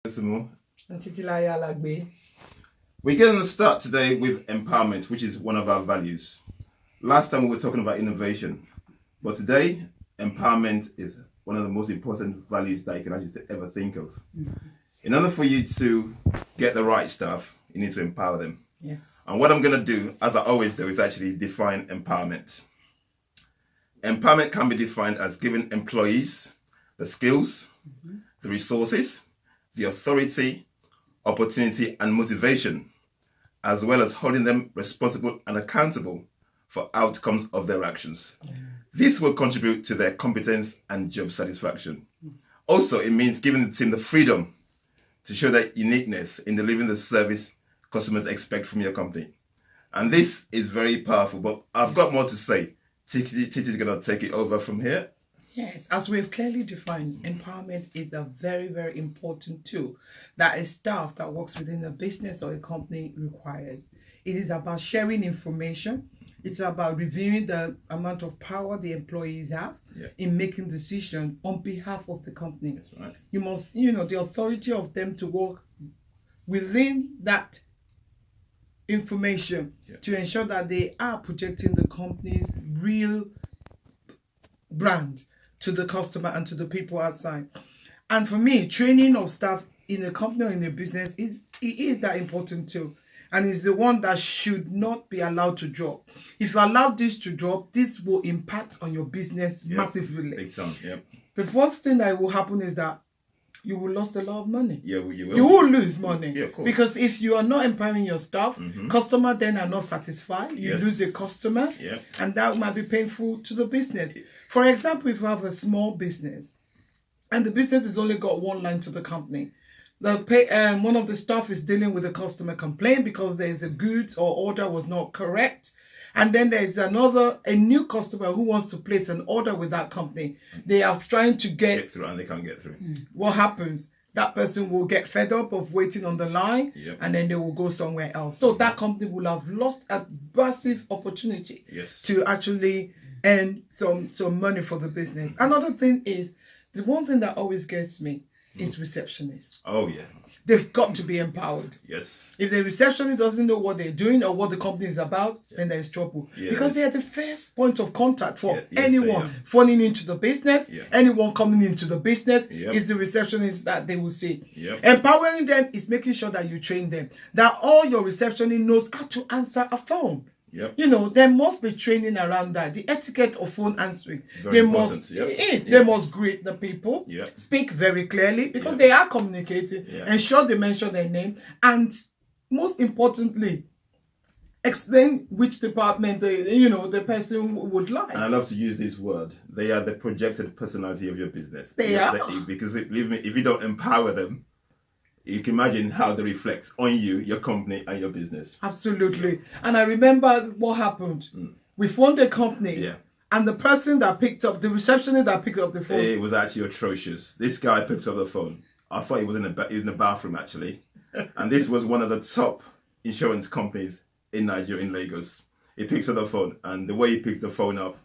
We're Ntitilayo going to start today with empowerment, which is one of our values. Last time we were talking about innovation, but today empowerment is one of the most important values that you can actually ever think of. In order for you to get the right stuff, you need to empower them. Yes. And what I'm going to do, as I always do, is actually define empowerment. Empowerment can be defined as giving employees the skills, the resources, the authority, opportunity, and motivation, as well as holding them responsible and accountable for outcomes of their actions. This will contribute to their competence and job satisfaction. Also, it means giving the team the freedom to show their uniqueness in delivering the service customers expect from your company. And this is very powerful, but I've got more to say. Titi is going to take it over from here. Yes, as we've clearly defined, empowerment is a very, very important tool that a staff that works within a business or a company requires. It is about sharing information. It's about reviewing the amount of power the employees have in making decisions on behalf of the company. That's right. You must, the authority of them to work within that information to ensure that they are projecting the company's real brand to the customer and to the people outside. And for me, training of staff in a company or in a business is that important too. And it's the one that should not be allowed to drop. If you allow this to drop, this will impact on your business massively. Big time, The first thing that will happen is that you will lose a lot of money. Yeah, you will. You will lose money. Yeah, of course. Because if you are not empowering your staff, customers then are not satisfied. You lose a customer, and that might be painful to the business. For example, if you have a small business, and the business has only got one line to the company, one of the staff is dealing with a customer complaint because there is a goods or order was not correct. And then there's a new customer who wants to place an order with that company. They are trying to get through and they can't get through. What happens? That person will get fed up of waiting on the line and then they will go somewhere else. So that company will have lost a massive opportunity to actually earn some money for the business. Another thing is, the one thing that always gets me is receptionists. Oh, yeah. They've got to be empowered. Yes. If the receptionist doesn't know what they're doing or what the company is about, then there's trouble. Because they are the first point of contact for anyone phoning into the business, anyone coming into the business is the receptionist that they will see. Empowering them is making sure that you train them, that all your receptionist knows how to answer a phone. There must be training around that. The etiquette of phone answering. They must greet the people, speak very clearly because they are communicating, ensure they mention their name, and most importantly, explain which department the person would like. And I love to use this word. They are the projected personality of your business. They are. Because believe me, if you don't empower them, you can imagine how they reflect on you, your company, and your business. Absolutely. And I remember what happened. We phoned a company, and the person that picked up, the receptionist that picked up the phone, it was actually atrocious. This guy picked up the phone. I thought he was in the bathroom, actually. And this was one of the top insurance companies in Nigeria, in Lagos. He picks up the phone, and the way he picked the phone up,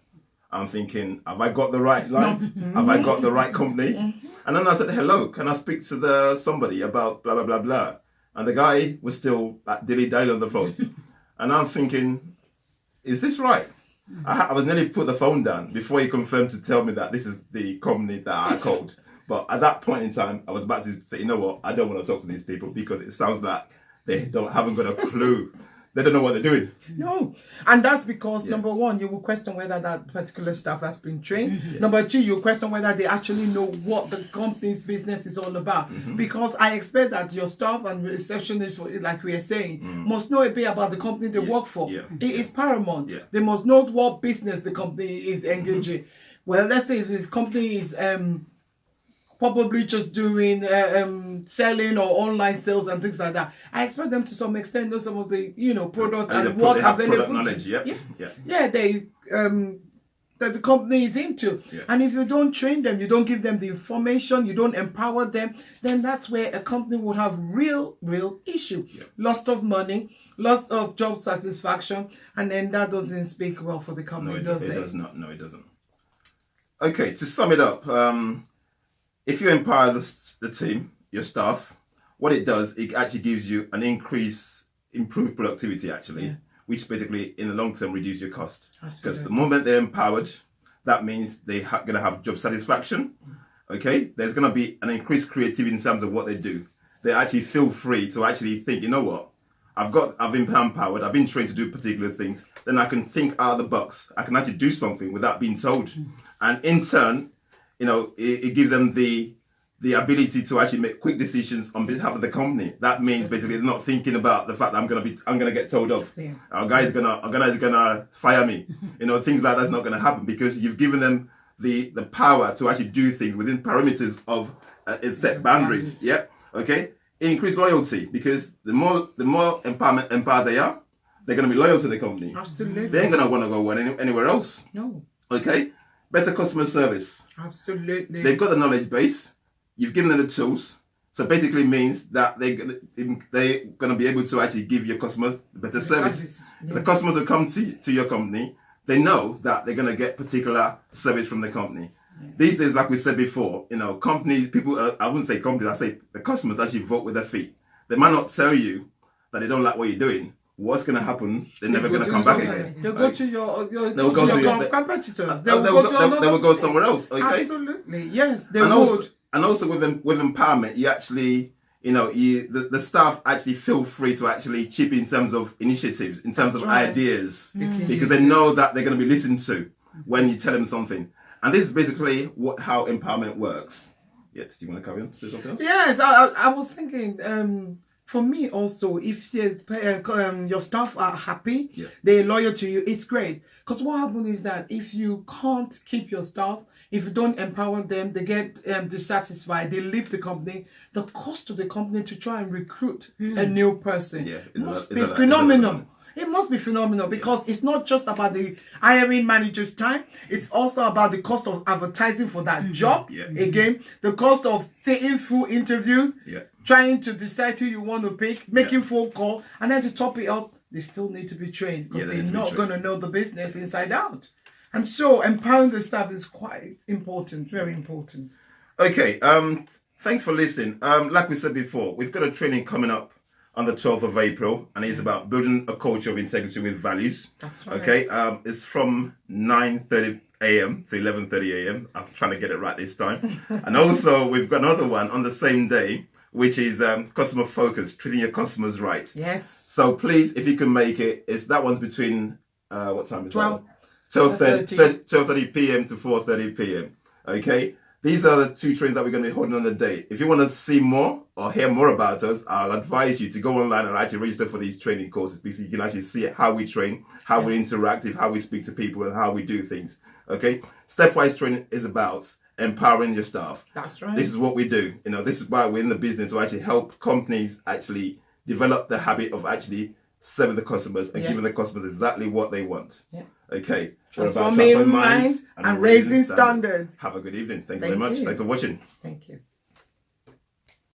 I'm thinking, have I got the right line? Have I got the right company? And then I said, hello, can I speak to somebody about blah, blah, blah, blah? And the guy was still dilly-dally on the phone. And I'm thinking, is this right? I was nearly put the phone down before he confirmed to tell me that this is the company that I called. But at that point in time, I was about to say, you know what? I don't want to talk to these people because it sounds like they haven't got a clue. They don't know what they're doing. No. And that's because, number one, you will question whether that particular staff has been trained. Number two, you question whether they actually know what the company's business is all about. Because I expect that your staff and receptionists, like we are saying, must know a bit about the company they work for. It is paramount. They must know what business the company is engaging. Well, let's say if the company is probably just doing selling or online sales and things like that. I expect them to some extent know some of the product and what available knowledge. that the company is into. And if you don't train them, you don't give them the information, you don't empower them, then that's where a company would have real issue. Loss of money, loss of job satisfaction, and then that doesn't speak well for the company, does it? It does not. No, it doesn't. Okay, to sum it up, if you empower the team, your staff, what it does, it actually gives you an improved productivity actually, which basically in the long term reduce your cost. Because the moment they're empowered, that means they're going to have job satisfaction. Okay, there's going to be an increased creativity in terms of what they do. They actually feel free to actually think, you know what, I've been empowered, I've been trained to do particular things, then I can think out of the box. I can actually do something without being told. And in turn, you know, it gives them the ability to actually make quick decisions on behalf of the company. That means basically they're not thinking about the fact that I'm gonna get told off. Our guy's gonna fire me. You know, things like that's not gonna happen because you've given them the power to actually do things within parameters of set boundaries. Yeah. Okay. Increase loyalty because the more empowered they are, they're gonna be loyal to the company. Absolutely. They ain't gonna want to go anywhere else. No. Okay. Better customer service. Absolutely. They've got the knowledge base. You've given them the tools. So basically means that they're going to be able to actually give your customers better service. The customers who come to your company, they know that they're going to get particular service from the company. These days, like we said before, you know, companies, people, I wouldn't say companies, I say the customers actually vote with their feet. They might not tell you that they don't like what you're doing. What's going to happen? They're never going to come back again. They'll go to your competitors. They will go somewhere else. Okay. Absolutely, yes. They would. And also with empowerment, you actually, you know, the staff actually feel free to actually chip in terms of initiatives, in terms of ideas, because they know that they're going to be listened to when you tell them something. And this is basically how empowerment works. Yes. Do you want to carry on? Say something else? Yes, I was thinking. For me also, if your staff are happy, they're loyal to you, it's great. Because what happens is that if you can't keep your staff, if you don't empower them, they get dissatisfied, they leave the company. The cost to the company to try and recruit a new person must be phenomenal. It must be phenomenal because it's not just about the hiring manager's time. It's also about the cost of advertising for that job. Again, the cost of sitting through interviews, trying to decide who you want to pick, making phone call, and then to top it up, they still need to be trained because they're not going to know the business inside out. And so empowering the staff is quite important, very important. Okay, thanks for listening. Like we said before, we've got a training coming up on the 12th of April, and it's about building a culture of integrity with values. That's right. Okay, it's from 9:30 a.m. to 11:30 a.m. I'm trying to get it right this time. And also, we've got another one on the same day, which is customer focus, treating your customers right. Yes. So please, if you can make it, that one's between, what time is 12:30 p.m. to 4:30 p.m. Okay? These are the two trains that we're going to be holding on the day. If you want to see more or hear more about us, I'll advise you to go online and actually register for these training courses because you can actually see how we train, how we're interactive, how we speak to people, and how we do things. Okay? Stepwise training is about empowering your staff. That's right. This is what we do. You know, this is why we're in the business to actually help companies actually develop the habit of actually serving the customers and giving the customers exactly what they want. Okay. Transforming minds and raising standards. Have a good evening. Thank you very much. Thanks for watching. Thank you.